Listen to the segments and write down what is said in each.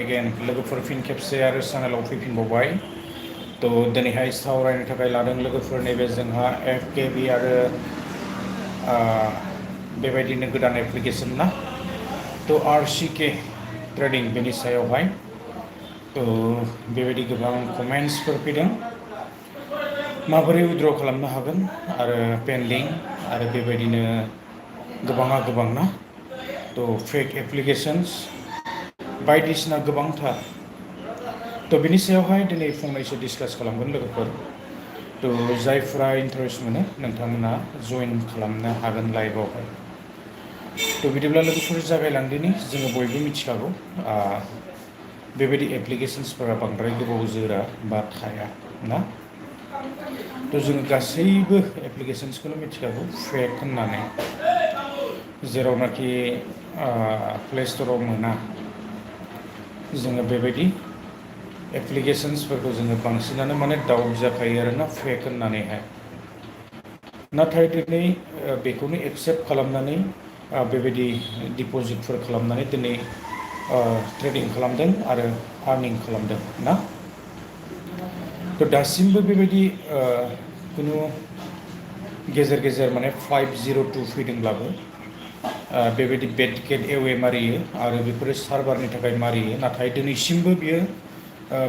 Again, लोगोफोर फिन खेबसे आरो चेनेलाव फैफिनबावबाय। दिनैहाय सावरायनो थाखाय लादों लोगोफोर नैबे जोंहा FKB आरो बेबायदिनो गोदान एप्लिकेसन ना RCK ट्रेडिं बेनि सायावहाय बेबायदि गोबां कमेन्ट्सफोर फैदों माबोरै उइथड्र खालामनो हागोन आरो पेन्डिं आरो बेबायदिनो गोबां ना फेक एप्लिकेशन्स बायदिसिना गोबांथार बिनि सायावहाय दिनै फंनैसो डिसकास खालामगोन लोगोफोर जायफोरा इन्टारेस्ट मोनो नोंथांमोना जइन खालामनो हागोन लाइभआवहाय बिदिब्ला लोगोफोर जागायलांदिनि जोङो बयबो मिथिखागौ बेबायदि एप्लिकेशन्सफोरा बांद्राय गोबाव जोरा बा थाया ना जोङो गासैबो एप्लिकेशन्सखौनो मिथिखागौ फेक होननानै जेरावनाखि प्ले स्ट'राव मोना जोङो बेबायदि एप्लिकेशन्सफोरखौ जोङो बांसिनानो माने डाउट जाखायो आरोना फेक होननानैहाय नाथाय दिनै बेखौनो एक्सेप्ट खालामनानै बेबायदि डिप'जिटफोर खालामनानै दिनै ट्रेडिं खालामदों आरो आर्निं खालामदों ना दासिमबो बेबायदि खुनु गेजेर गेजेर माने 502 फैदोंब्लाबो बेबायदि बेट टिकेट एवे मारियो आरो बेफोरो सार्भारनि थाखाय मारियो नाथाय दिनैसिमबो बियो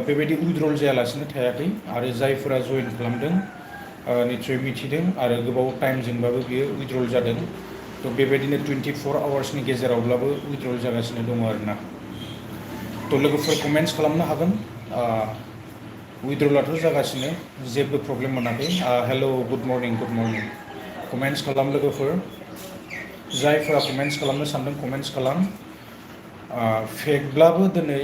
बेबायदि उइथड्रल जायालासिनो थायाखै आरो जायफोरा जइन खालामदों निस्सय मिथिदों आरो गोबाव टाइमजोंबाबो बियो उइथड्रल जादों बेबायदिनो 24 आवार्सनि गेजेरावब्लाबो उइथड्रल जागासिनो दङ आरोना लोगोफोर कमेन्ट्स खालामनो हागोन उइथड्रलाथ' जागासिनो जेबो प्रब्लेम मोनाखै हेल' गुड मर्निं कमेन्ट्स खालाम लोगोफोर जायफोरा कमेन्ट्स खालामनो सानदों कमेन्ट्स खालाम फेकब्लाबो दिनै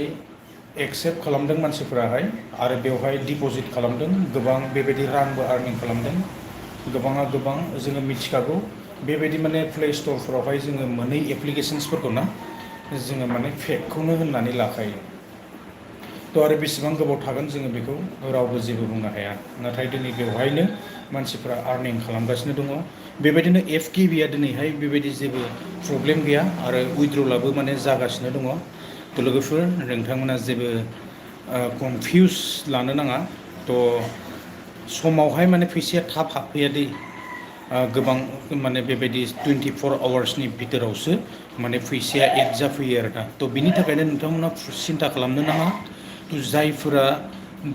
एक्सेप्ट खालामदों मानसिफोराहाय आरो बेवहाय डिप'जिट खालामदों गोबां बेबायदि रांबो आर्निं खालामदों गोबाङा गोबां जोङो मिथिखागौ बेबायदि माने प्ले स्ट'रफोरावहाय जोङो मोनै एप्लिकेशन्सफोरखौ ना जोङो माने फेकखौनो होननानै लाखायो आरो बेसेबां गोबाव थागोन जोङो बेखौ रावबो जेबो बुंनो हाया नाथाय दिनै बेवहायनो मानसिफ्रा आर्निं खालामगासिनो दङ बेबायदिनो FKBआ दिनैहाय बेबायदि जेबो प्रब्लेम गैया आरो उइथड्रलाबो माने जागासिनो दङ लोगोफोर नोंथांमोना जेबो कनफिउस लानो नाङा समावहाय माने फैसाया थाब हाबफैया दै गोबां माने बेबायदि 24 आवार्सनि भितोरावसो माने फैसाया एड जाफैयो आरो दा बिनि थाखायनो नोंथांमोना सिन्था खालामनो नाङा जायफोरा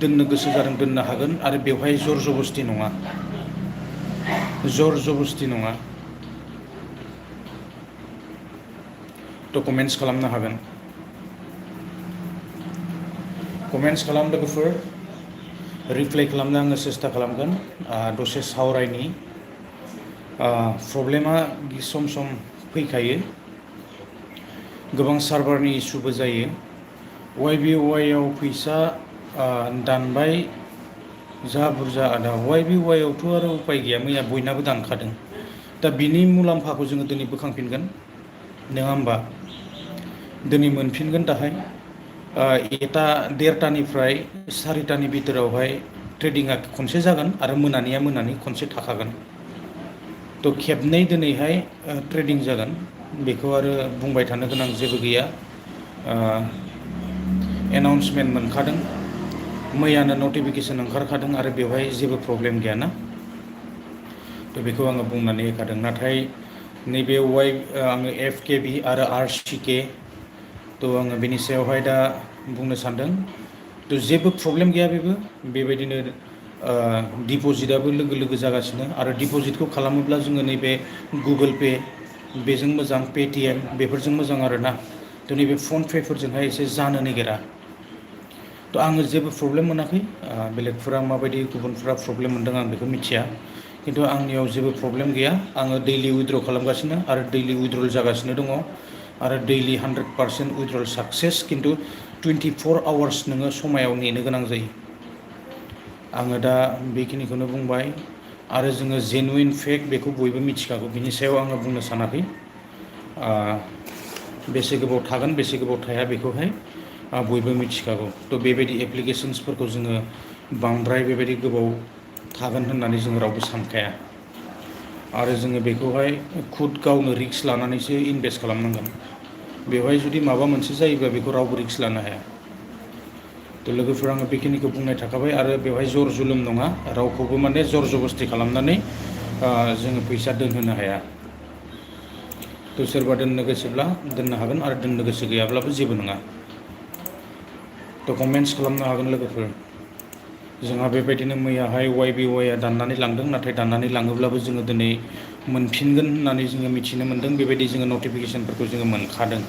दोननो गोसो जादों दोननो हागोन आरो बेवहाय जर जबस्ति नङा कमेन्ट्स खालामनो हागोन कमेन्ट्स खालाम लोगोफोर रिप्लाइ खालामनो आङो सेस्था खालामगोन दसे सावरायनि प्रब्लेमा सम सम फैखायो गोबां सार्भारनि इसुबो जायो YBYआव फैसा दानबाय जा बुरजा आदा YBYआवथ' आरो उपाय गैया मैया बयनाबो दानखादों दा बिनि मुलाम्फाखौ जोङो दिनै बोखांफिनगोन नङा होमबा दिनै मोनफिनगोन दाहाय 1:30निफ्राय 4:00नि भितोरावहाय ट्रेडिंआ खनसे जागोन आरो मोनानि खनसे थाखागोन खेबनै दिनैहाय ट्रेडिं जागोन बेखौ आरो बुंबाय थानो गोनां जेबो गैया एनाउन्समेन्ट मोनखादों मैयानो नटिफिकेसन ओंखारखादों आरो बेवहाय जेबो प्रब्लेम गैयाना बेखौ आङो बुंनानै होखादों नाथाय नैबे आङो FKB आरो RCK आङो बेनि सायावहाय दा बुंनो सानदों जेबो प्रब्लेम गैया बेबायदिनो डिप'जिटआबो लोगो जागासिनो आरो डिप'जिटखौ खालामोब्ला जोङो नैबे गुगोल पे बेजों मोजां पेटिएम बेफोरजों मोजां आरोना नैबे फनपेफोरजोंहाय एसे जानो नागिरा आङो जेबो प्रब्लेम मोनाखै बेलेगफोरा माबायदि गुबुनफोरा प्रब्लेम मोनदों आं बेखौ मिथिया खिन्थु आंनियाव जेबो प्रब्लेम गैया आङो दैलि उइथड्र खालामगासिनो आरो दैलि उइथड्रल जागासिनो दङ आरो दैलि 100% उइथड्रल साक्सेस खिन्थु 24 आवार्स नोङो समायाव नेनो गोनां जायो आङो दा बेखिनिखौनो बुंबाय आरो जोङो जेनुइन फेक बेखौ बयबो मिथिखागौ बिनि सायाव आङो बुंनो सानाखै बेसे गोबाव थागोन बेसे गोबाव थाया बेखौहाय बयबो मिथिखागौ बेबायदि एप्लिकेशन्सफोरखौ जोङो बांद्राय बेबायदि गोबाव थागोन होननानै जों रावबो सानखाया आरो जोङो बेखौहाय खुद गावनो रिस्क लानानैसो इनभेस्ट खालामनांगोन बेवहाय जुदि माबा मोनसे जायोब्ला बेखौ रावबो रिस्क लानो हाया तो लोगोफोर आङो बेखिनिखौ बुंनाय थाखाबाय आरो बेवहाय जर जुलुम नङा रावखौबो माने जर जबस्ति खालामनानै जोङो फैसा दोनहोनो हाया तो सोरबा दोननो गोसोब्ला दोननो हागोन आरो दोननो गोसो गैयाब्लाबो जेबो नङा तो कमेन्ट्स खालामनो हागोन लोगोफोर जोंहा बेबायदिनो मैयाहाय YBYआ दाननानै लांदों नाथाय दाननानै लाङोब्लाबो जोङो दिनै मोनफिनगोन होननानै जोङो मिथिनो मोन्दों बेबायदि जोङो नटिफिकेसनफोरखौ जोङो मोनखादों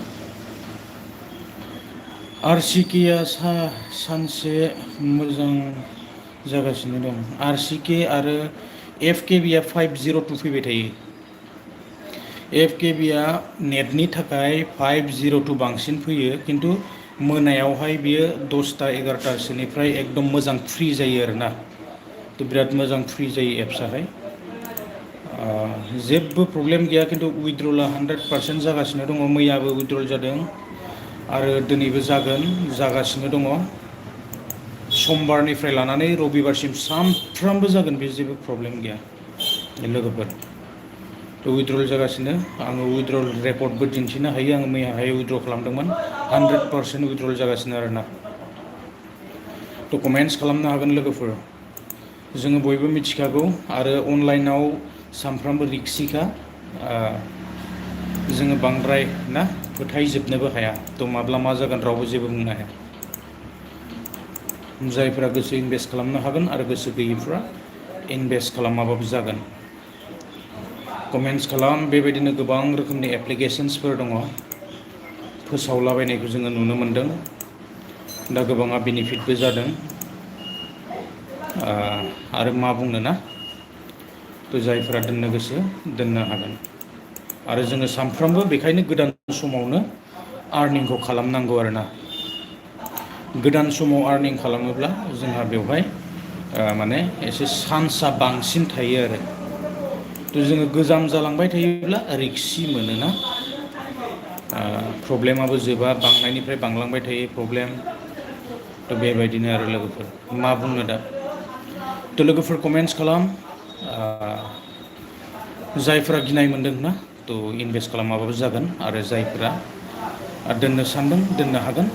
RCKआ सानसे मोजां जागासिनो दं RCK आरो FKBआ 502 फैबाय थायो FKBआ नेटनि थाखाय 502 बांसिन फैयो खिन्थु मोनायावहाय बियो 10टा 11टासोनिफ्राय एकदम मोजां फ्रि जायो आरोना तो बिराद मोजां फ्रि जायो एप्सआहाय जेबो प्रब्लेम गैया खिन्थु उइथड्रला 100% जागासिनो दङ मैयाबो उइथड्रल जादों आरो दिनैबो जागासिनो दङ समबारनिफ्राय लानानै रबिबारसिम सानफ्रामबो जागोन बे जेबो प्रब्लेम गैया लोगोफोर तो उइथड्रल जागासिनो आङो उइथड्रल रेकर्डबो दिन्थिनो हायो आङो मैयाहाय उइथड्र खालामदोंमोन 100% उइथड्रल जागासिनो आरोना तो कमेन्ट्स खालामनो हागोन लोगोफोर जोङो बयबो मिथिखागौ आरो अनलाइनाव सानफ्रामबो रिक्सिखा जोङो बांद्राय ना फोथायजोबनोबो हाया तो माब्ला मा जागोन रावबो जेबो बुंनो हाया जायफोरा गोसो इनभेस्ट खालामनो हागोन आरो गोसो गैयैफ्रा इनभेस्ट खालामाबाबो जागोन कमेन्ट्स खालाम बेबायदिनो गोबां रोखोमनि एप्लिकेशन्सफोर दङ फोसावलाबायनायखौ जोङो नुनो मोन्दों दा गोबाङा बेनिफिटबो जादों आरो मा बुंनो ना तो जायफोरा दोननो गोसो दोननो हागोन आरो जोङो सानफ्रामबो बेखायनो गोदान समावनो आर्निंखौ खालामनांगौ आरोना गोदान समाव आर्निं खालामोब्ला जोंहा बेवहाय माने एसे चान्सआ बांसिन थायो आरो तो जोङो गोजाम जालांबाय थायोब्ला रिक्सि मोनोना प्रब्लेमाबो जोबा बांनायनिफ्राय बांलांबाय थायो प्रब्लेम तो बेबायदिनो आरो लोगोफोर मा बुंनो दा तो लोगोफोर कमेन्ट्स खालाम जायफोरा गिनाय मोन्दों ना तो इनभेस्ट खालामाबाबो जागोन आरो जायफोरा दोननो सान्दों दोननो हागोन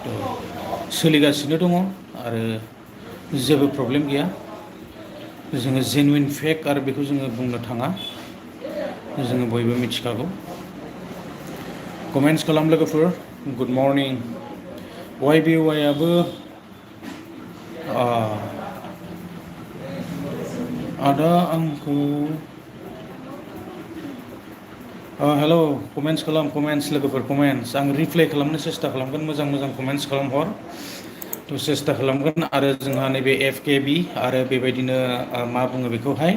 तो सोलिगासिनो दङ आरो जेबो प्रब्लेम गैया जोङो जेनुइन फेक आरो बेखौ जोङो बुंनो थाङा जोङो बयबो मिथिखागौ कमेन्ट्स खालाम लोगोफोर गुड मर्निं YBYआबो आदा आंखौ हेल' कमेन्ट्स खालाम कमेन्ट्स लोगोफोर कमेन्ट्स आं रिप्लाइ खालामनो सेस्था खालामगोन मोजां मोजां कमेन्ट्स खालामहर तो सेस्था खालामगोन आरो जोंहा नैबे FKB आरो बेबायदिनो मा बुङो बेखौहाय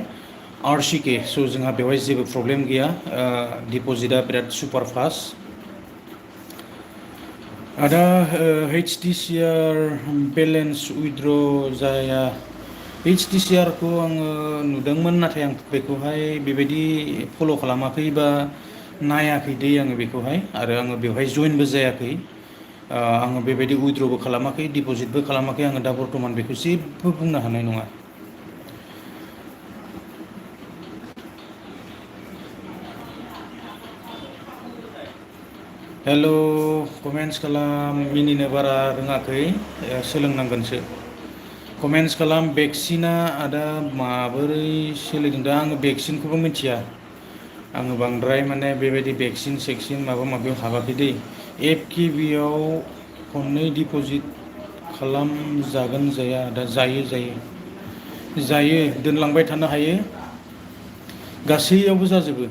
RCK स' जोंहा बेवहाय जेबो प्रब्लेम गैया डिप'जिटआ बिराद सुपार फास्ट आदा HTCR बेलेन्स उइथड्र जाया HTCR खौ आङो नुदोंमोन नाथाय आं बेखौहाय बेबायदि फल' खालामाखै बा नायाखै दै आङो बेखौहाय आरो आङो बेवहाय जइनबो जायाखै आङो बेबायदि उइथड्रबो खालामाखै डिप'जिटबो खालामाखै आङो दा बर्थमान बेखौ जेबो बुंनो हानाय नङा हेल' कमेन्ट्स खालाम मिनिनो बारा रोङाखै सोलोंनांगोनसो कमेन्ट्स खालाम भेक्सिना आदा माबोरै सोलिदों दा आङो भेक्सिनखौबो मिथिया आङो बांद्राय माने बेबायदि भेक्सिन सेक्सिन माबा माबियाव हाबाखै दै FKBआव खननै डिप'जिट खालामजागोन जाया दा जायो दोनलांबाय थानो हायो गासैयावबो जाजोबो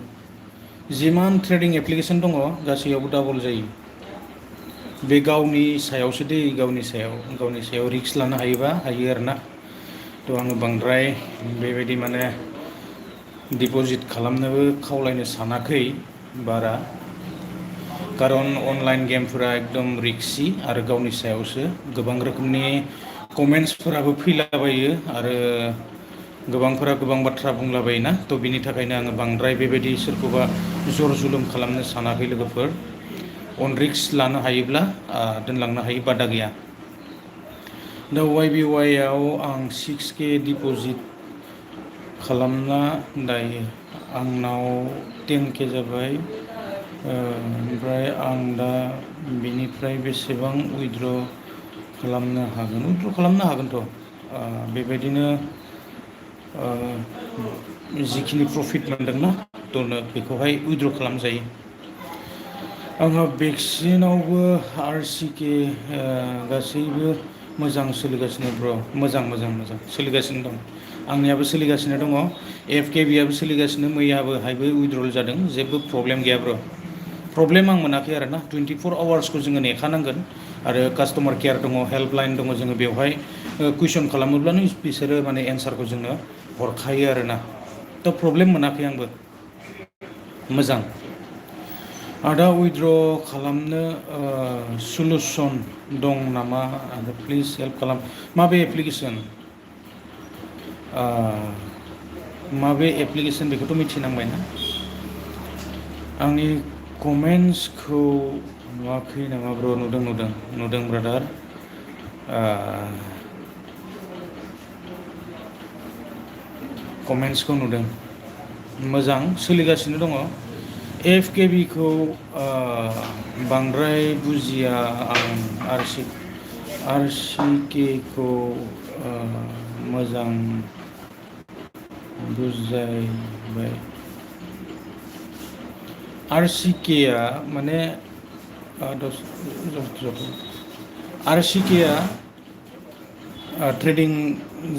जिमान ट्रेडिं एप्लिकेशन दङ गासैयावबो डाबल जायो बे गावनि सायावसो दै गावनि सायाव रिक्स लानो हायोबा हायो आरोना तो आङो बांद्राय बेबायदि माने डिप'जिट खालामनोबो खावलायनो सानाखै बारा खारन अनलाइन गेमफोरा एकदम रिक्सि आरो गावनि सायावसो गोबां रोखोमनि कमेन्ट्सफोराबो फैलाबायो आरो गोबांफोरा गोबां बाथ्रा बुंलाबायोना तो बिनि थाखायनो आङो बांद्राय बेबायदि सोरखौबा जर जुलुम खालामनो सानाखै लोगोफोर अन रिक्स लानो हायोब्ला दोनलांनो हायो बादा गैया दा YBYआव आं 6K डिप'जिट खालामना दायो आंनाव 10K जाबाय ओमफ्राय आं दा बिनिफ्राय बेसेबां उइथड्र खालामनो हागोन, उइथ्र' खालामनो हागोनथ'। बेबायदिनो जिखिनि प्रफिट मोनदोंना दनो बेखौहाय उइथ्र' खालामजायो। आंहा भेक्सिनावबो RCK गासैबो मोजां सोलिगासिनो ब्र', मोजां सोलिगासिनो दं। आंनियाबो सोलिगासिनो दङ, FKBआबो सोलिगासिनो, मैयाहायबो उइथड्रल जादों, जेबो प्रब्लेम गैया ब्र'। प्रब्लेम आं मोनाखै आरो ना, 24 आवार्सखौ जोङो नेखानांगोन आरो कास्टमार केयार दङ, हेल्पलाइन दङ, जोङो बेवहाय कुइसन खालामोब्लानो बिसोरो माने एन्सारखौ जोंनो हरखायो आरो ना। थ' प्रब्लेम मोनाखै आंबो, मोजां। आदा उइथड्र खालामनो सलुसन दं नामा आदा प्लिज हेल्प खालाम। माबे एप्लिकेसन, माबे एप्लिकेसन बेखौथ' मिथिनांबायना। आंनि कमेन्ट्सखौ नुवाखै नामा ब्र'? नुदों ब्रादार। कमेन्ट्सखौ नुदों, मोजां सोलिगासिनो दङ। FKBखौ बांद्राय बुजिया आं, RCKखौ मोजां बुजायबाय। RCKआ माने RCKआ ट्रेडिं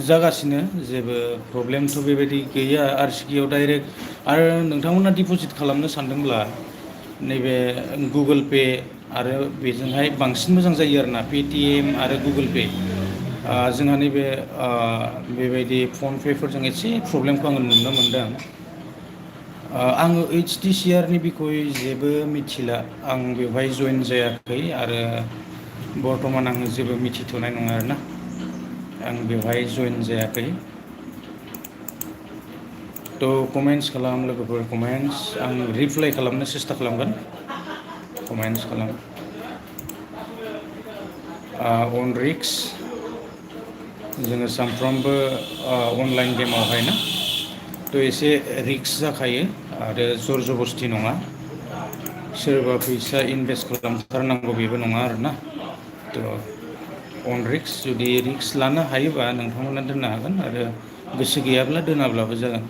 जागासिनो, जेबो प्रब्लेमथ' बेबायदि गैया। RCKआव डाइरेक्ट आरो नोंथांमोना डिप'जिट खालामनो सानदोंब्ला नैबे गुगोल पे आरो बेजोंहाय बांसिन मोजां जायो आरोना, पेटिएम आरो गुगोल पे। जोंहा नैबे बेबायदि फनपेफोरजों एसे प्रब्लेमखौ आङो नुनो मोनदों। आङो HTCRनि बिखय जेबो मिथिला, आं बेवहाय जइन जायाखै आरो बर्थमान आङो जेबो मिथिथ'नाय नङा आरोना, आं बेवहाय जइन जायाखै। थ' कमेन्ट्स खालाम लोगोफोर, कमेन्ट्स, आं रिप्लाइ खालामनो सेस्था खालामगोन। कमेन्ट्स खालाम। अन रिक्स, जोङो सानफ्रोमबो अनलाइन गेमावहाय ना, थ' एसे रिक्स जाखायो आरो जर जबस्थि नङा। सोरबा फैसा इनभेस्ट खालामथारनांगौ बेबो नङा आरोना। थ' अन रिक्स, जुदि रिक्स लानो हायोबा नोंथांमोना दोननो हागोन आरो गोसो गैयाब्ला दोनाब्लाबो जागोन।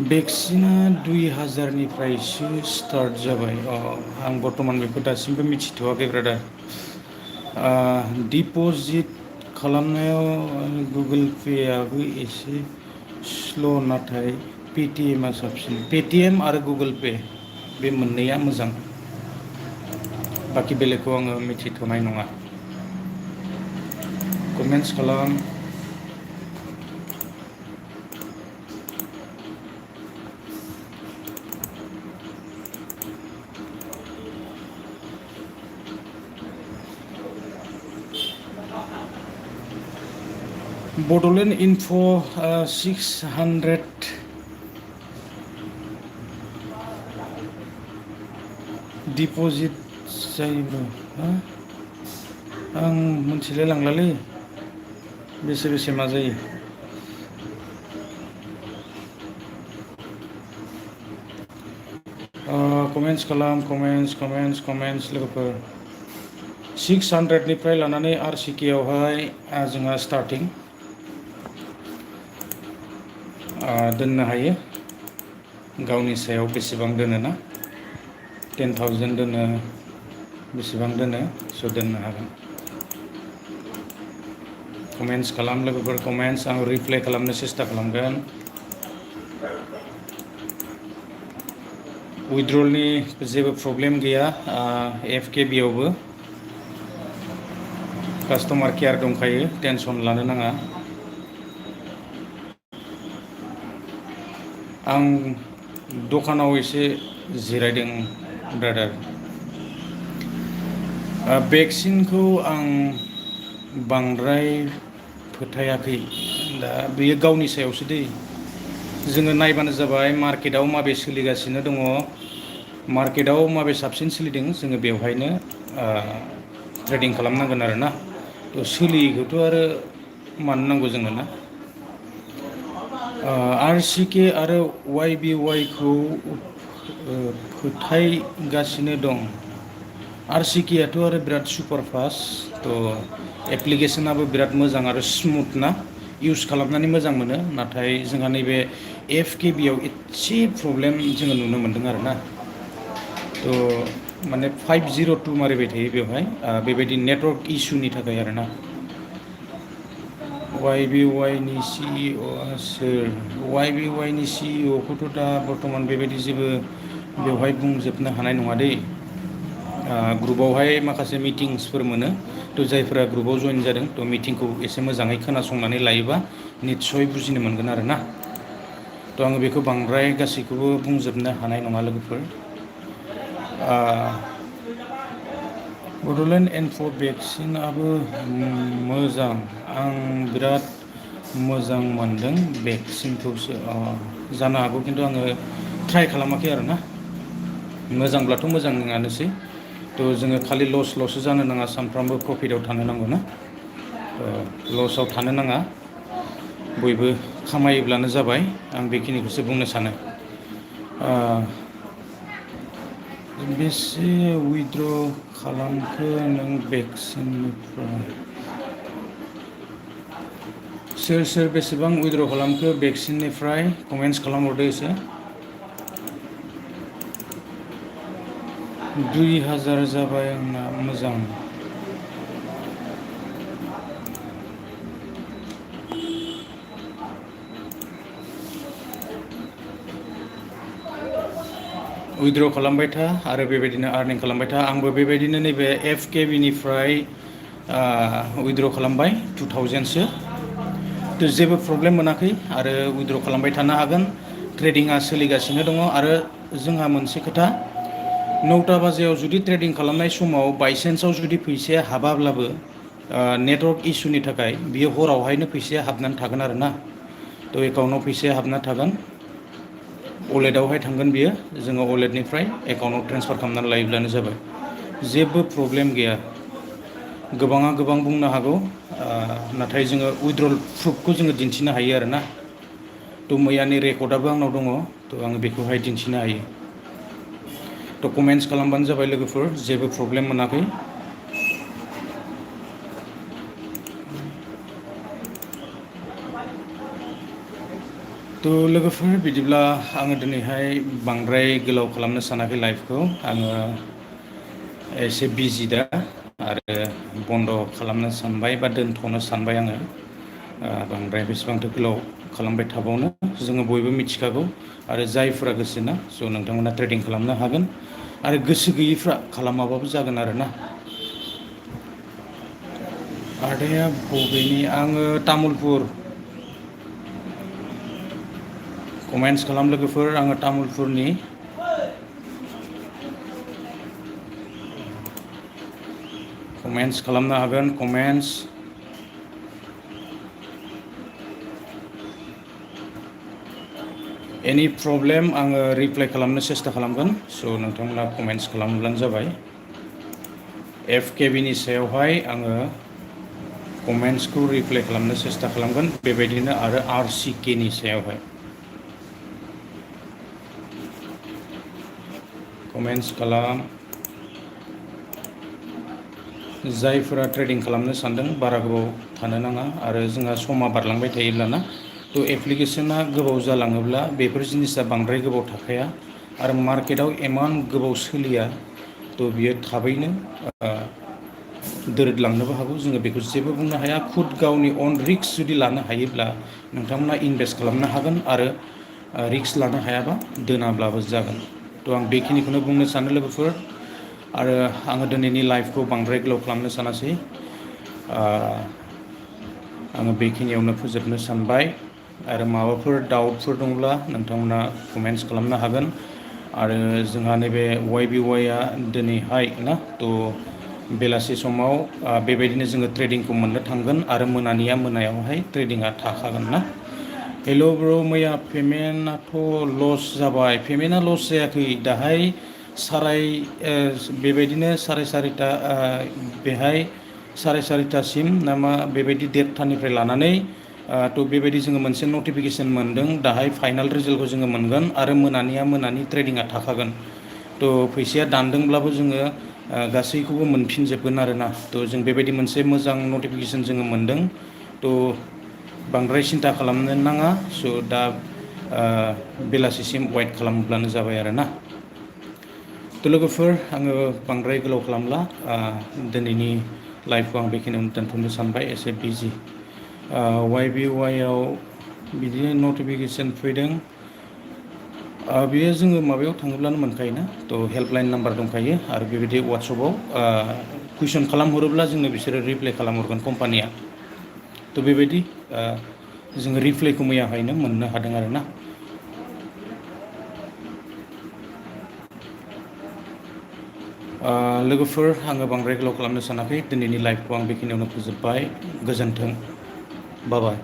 भेक्सिना 2000निफ्रायसो स्टार्ट जाबाय। आं बर्थमान बेखौ दासिमबो मिथिथ'वाखै ब्रादार। डिप'जिट खालामनायाव गुगोल पेआबो एसे स्ल', नाथाय पेटिएमआ साबसिन। पेटिएम आरो गुगोल पे बे मोननैया मोजां, बाखि बेलेगखौ आङो मिथिथ'नाय नङा। कमेन्ट्स खालाम। बड'लेण्ड इनफ' 600 डिप'जिट जायोब्ला, आं मिथिलाय लांलालै बेसे मा जायो। कमेन्ट्स खालाम, कमेन्ट्स लोगोफोर। 600निफ्राय लानानै RCKआवहाय जोंहा स्टार्टिं दोननो हायो, गावनि सायाव बेसेबां दोनोना, 10,000 दोनो, बेसेबां दोनो, स' दोननो हागोन। कमेन्ट्स खालाम लोगोफोर, कमेन्ट्स, आं रिप्लाइ खालामनो सेस्था खालामगोन। उइथड्रलनि जेबो प्रब्लेम गैया, FKBआवबो कास्टमार केयार दंखायो, टेनसन लानो नाङा। आं दखानाव एसे जिरायदों ब्रादार। भेक्सिनखौ आं बांद्राय फोथायाखै, दा बेयो गावनि सायावसो दै। जोङो नायबानो जाबाय मार्केटआव माबे सोलिगासिनो दङ, मार्केटआव माबे साबसिन सोलिदों, जोङो बेवहायनो ट्रेडिं खालामनांगोन आरोना। थ' सोलियैखौथ' आरो मानो नांगौ जोंनो ना। RCK आरो YBY खौ फोथायगासिनो दं। RCKआथ' आरो बिराद सुपार फास्ट थ' एप्लिकेसनाबो बिराद मोजां आरो स्मुथ ना इउज खालामनानै मोजां मोनो नाथाय जोंहा नैबे FKBआव एसे प्रब्लेम जोङो नुनो मोन्दों आरो ना थ' माने 502 मारिबाय थायो बेवहाय बेबायदि नेटवर्क इसुनि थाखाय आरो ना YBYनि CEOआ सोर YBYनि CEOखौथ' दा बर्थमान बेबायदि जेबो बेवहाय बुंजोबनो हानाय नङा दै ग्रुपावहाय माखासे मिटिंसफोर मोनो थ' जायफोरा ग्रुपाव जइन जादों थ' मिटिंखौ एसे मोजाङै खोनासंनानै लायोबा निस्सय बुजिनो मोनगोन आरो ना थ' आङो बेखौ बांद्राय गासैखौबो बुंजोबनो हानाय नङा लोगोफोर बड'लेण्ड एन्ड भेक्सिनाबो मोजां आं बिराद मोजां मोनदों भेक्सिनखौसो जानो हागौ खिन्थु आङो ट्राइ खालामाखै आरो ना मोजांब्लाथ' मोजाङानोसै थ' जोङो खालि लसल'सो जानो नाङा सानफ्रामबो प्रफिटाव थानो नांगौ ना लसाव थानो नाङा बयबो खामायोब्लानो जाबाय आं बेखिनिखौसो बुंनो सानो बेसे उइथड्र खालामखो नों भेक्सिननिफ्राय सोर सोर बेसेबां उइथड्र खालामखो भेक्सिननिफ्राय कमेन्ट्स खालामहरदो एसे 2000 जाबाय आंना मोजां उइथड्र खालामबाय था आरो बेबायदिनो आर्निं खालामबाय था आंबो बेबायदिनो नैबे FKBनिफ्राय उइथड्र खालामबाय 2000सो थ' जेबो प्रब्लेम मोनाखै आरो उइथड्र खालामबाय थानो हागोन ट्रेडिंआ सोलिगासिनो दङ आरो जोंहा मोनसे खोथा 9टा बाजियाव जुदि ट्रेडिं खालामनाय समाव बायसान्सआव जुदि फैसाया हाबाब्लाबो नेटवर्क इसुनि थाखाय बियो हरावहायनो फैसाया हाबनानै थागोन आरो ना थ' एकाउन्टाव फैसाया हाबना थागोन वालेटावहाय थांगोन बियो जोङो वालेटनिफ्राय एकाउन्टाव ट्रेन्सफार खालामनानै लायोब्लानो जाबाय जेबो प्रब्लेम गैया गोबाङा गोबां बुंनो हागौ नाथाय जोङो उइथड्रल प्रुफखौ जोङो दिन्थिनो हायो आरो ना थ' मैयानि रेकर्डआबो आंनाव दङ थ' आङो बेखौहाय दिन्थिनो हायो थ' कमेन्ट्स खालामबानो जाबाय लोगोफोर जेबो प्रब्लेम मोनाखै थ' लोगोफोर बिदिब्ला आङो दिनैहाय बांद्राय गोलाव खालामनो सानाखै लाइफखौ आङो एसे बिजि दा आरो बन्द' खालामनो सानबाय बा दोनथ'नो सानबाय आङो बांद्राय बेसेबांथो गोलाव खालामबाय थाबावनो जोङो बयबो मिथिखागौ आरो जायफोरा गोसोना स' नोंथांमोना ट्रेडिं खालामनो हागोन आरो गोसो गैयैफ्रा खालामाबाबो जागोन आरो ना आदाया बबेनि आङो तामुलपुर कमेन्ट्स खालाम लोगोफोर आङो तामुलपुरनि कमेन्ट्स खालामनो हागोन कमेन्ट्स एनि प्रब्लेम आङो रिप्लाइ खालामनो सेस्था खालामगोन स' नोंथांमोना कमेन्ट्स खालामब्लानो जाबाय FKBनि सायावहाय आङो कमेन्ट्सखौ रिप्लाइ खालामनो सेस्था खालामगोन बेबायदिनो आरो RCKनि सायावहाय कमेन्ट्स खालाम जायफोरा ट्रेडिं खालामनो सानदों बारा गोबाव थानो नाङा आरो जोंहा समा बारलांबाय थायोब्लाना थ' एप्लिकेसना गोबाव जालाङोब्ला बेफोर जिनिसा बांद्राय गोबाव थाखाया आरो मार्केटाव इमान गोबाव सोलिया थ' बियो थाबैनो दोरोदलांनोबो हागौ जोङो बेखौ जेबो बुंनो हाया खुद गावनि अन रिक्स जुदि लानो हायोब्ला नोंथांमोना इनभेस्ट खालामनो हागोन आरो रिक्स लानो हायाबा दोनाब्लाबो जागोन थ' आं बेखिनिखौनो बुंनो सानो लोगोफोर आरो आङो दिनैनि लाइफखौ बांद्राय गोलाव खालामनो सानासै आङो बेखिनियावनो फोजोबनो सानबाय आरो माबाफोर डाउटफोर दंब्ला नोंथांमोना कमेन्ट्स खालामनो हागोन आरो जोंहा नैबे YBYआ दिनैहाय ना थ' बेलासि समाव बेबायदिनो जोङो ट्रेडिंखौ मोननो थांगोन आरो मोनायावहाय ट्रेडिंआ थाखागोन ना हेल' ब्र मैया पेमेन्टआथ' लस जाबाय पेमेन्टआ लस जायाखै दाहाय बेबायदिनो साराय सारिथा बेहाय साराय सारिथासिम नामा बेबायदि 1:30निफ्राय लानानै थ' बेबायदि जोङो मोनसे नटिफिकेसन मोनदों दाहाय फाइनाल रिजाल्टखौ जोङो मोनगोन आरो मोनानि ट्रेडिंआ थाखागोन थ' फैसाया दानदोंब्लाबो जोङो गासैखौबो मोनफिनजोबगोन आरोना। थ' जों बेबायदि मोनसे मोजां नटिफिकेसन जोङो मोनदों। थ' बांद्राय सिन्था खालामनो नाङा। स' दा बेलासिसिम वेट खालामब्लानो जाबाय आरोना। थ' लोगोफोर आङो बांद्राय गोलाव खालामला, दिनैनि लाइभखौ आं बेखिनियावनो दोनथ'नो सानबाय, एसे बिजि। YBY-आव बिदिनो नटिफिकेसन फैदों। बेयो जोङो माबायाव थाङोब्लानो मोनखायोना, थ' हेल्पलाइन नाम्बार दंखायो आरो बेबायदि वाट्सएपआव कुइसन खालामहरोब्ला जोंनो बिसोरो रिप्लाइ खालामहरगोन कम्पानिया। थ' बेबायदि जोङो रिप्लाइखौ मैयाहायनो मोननो हादों आरोना। लोगोफोर आङो बांद्राय गोलाव खालामनो सानाखै, दिनैनि लाइभखौ आं बेखिनियावनो फोजोबबाय। गोजोन्थों, बाय बाय।